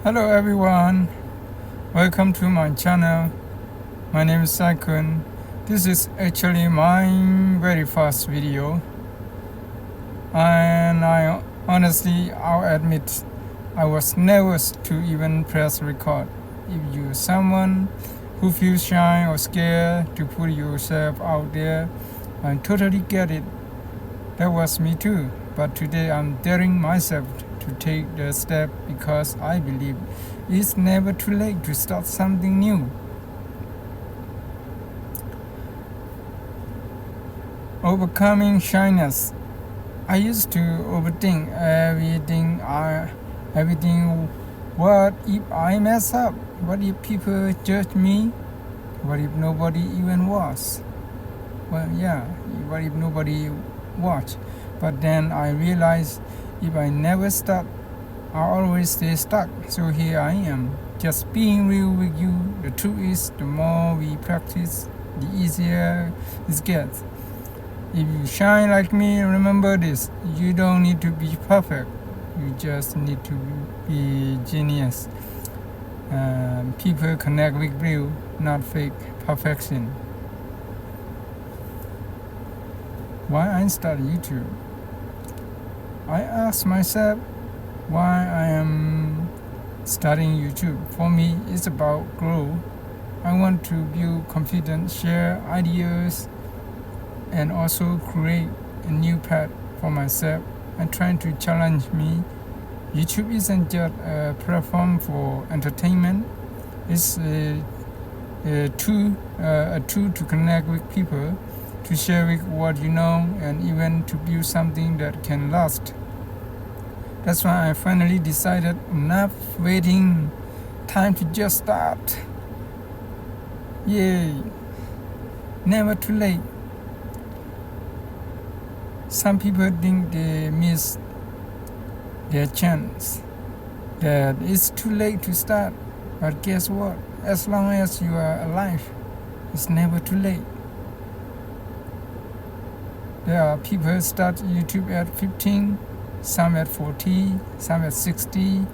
Hello everyone, welcome to my channel. My name is Saikun. This is actually my very first video, and I'll admit I was nervous to even press record. If you're someone who feels shy or scared to put yourself out there, I totally get it. That was me too, but today I'm daring myself to take the step because I believe it's never too late to start something new. Overcoming shyness. I used to overthink everything. What if I mess up? What if people judge me? What if nobody even was? Well, yeah, what if nobody watch? But then I realized if I never start, I always stay stuck. So here I am, just being real with you. The truth is, the more we practice, the easier it gets. If you shine like me, remember this: you don't need to be perfect. You just need to be genius. People connect with real, not fake perfection. Why I started YouTube? I asked myself why I am starting YouTube. For me, it's about growth. I want to build confidence, share ideas, and also create a new path for myself and trying to challenge me. YouTube isn't just a platform for entertainment. It's a tool to connect with people, to share with what you know, and even to build something that can last. That's why I finally decided enough waiting, time to just start. Yay! Never too late. Some people think they miss their chance, that it's too late to start. But guess what? As long as you are alive, it's never too late. There are people start YouTube at 15, some at 40, some at 60.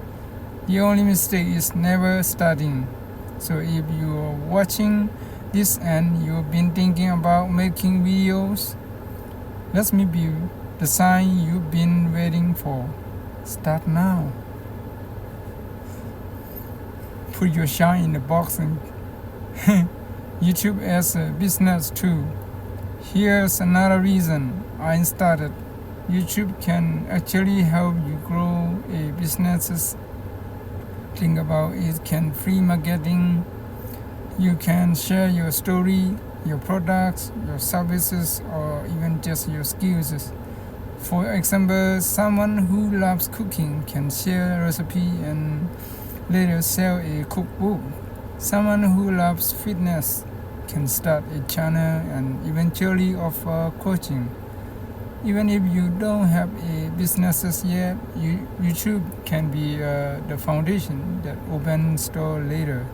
The only mistake is never starting. So if you're watching this and you've been thinking about making videos, let me be the sign you've been waiting for. Start now. Put your shine in the box and YouTube as a business too. Here's another reason I started. YouTube can actually help you grow a business. Think about it, can free marketing. You can share your story, your products, your services, or even just your skills. For example, someone who loves cooking can share a recipe and later sell a cookbook. Someone who loves fitness can start a channel and eventually offer coaching. Even if you don't have a business yet, YouTube can be the foundation that opens door later.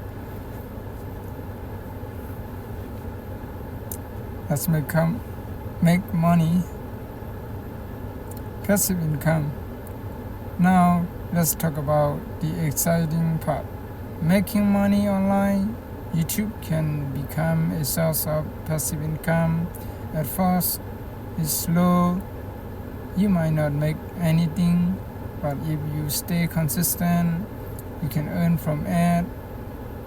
Let's make money. Passive income. Now let's talk about the exciting part. Making money online. YouTube can become a source of passive income. At first, it's slow. You might not make anything, but if you stay consistent, you can earn from ad,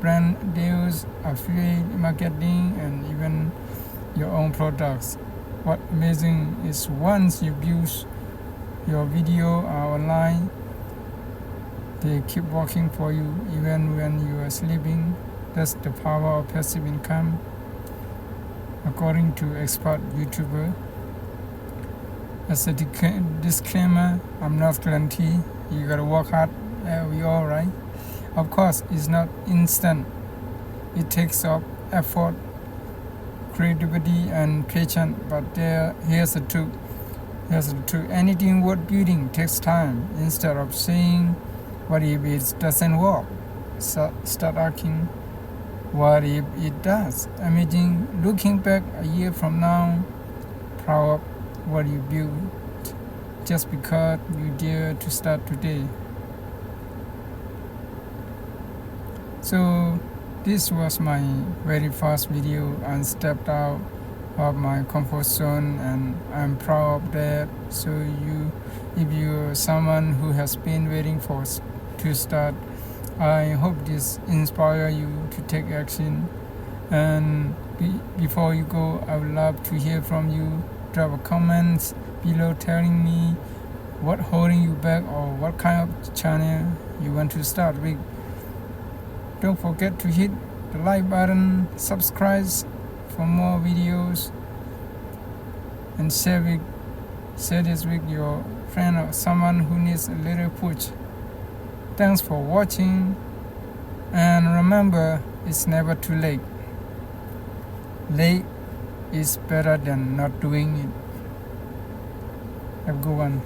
brand deals, affiliate marketing, and even your own products. What's amazing is once you build your video are online, they keep working for you even when you are sleeping. That's the power of passive income. According to expert YouTuber, as a disclaimer, I'm not guarantee. You gotta work hard. We all right. Of course, it's not instant. It takes up effort, creativity, and patience. But here's the truth. Anything worth building takes time. Instead of saying, "What if it doesn't work?" Start asking, "What if it does?" Imagine looking back a year from now, proud of what you built, just because you dare to start today. So this was my very first video. I stepped out of my comfort zone and I'm proud of that. So if you're someone who has been waiting to start, I hope this inspire you to take action. And before you go, I would love to hear from you. Drop a comment below telling me what holding you back or what kind of channel you want to start with. Don't forget to hit the like button, subscribe for more videos, and share this with your friend or someone who needs a little push. Thanks for watching, and remember, it's never too late. Late is better than not doing it. Have a good one.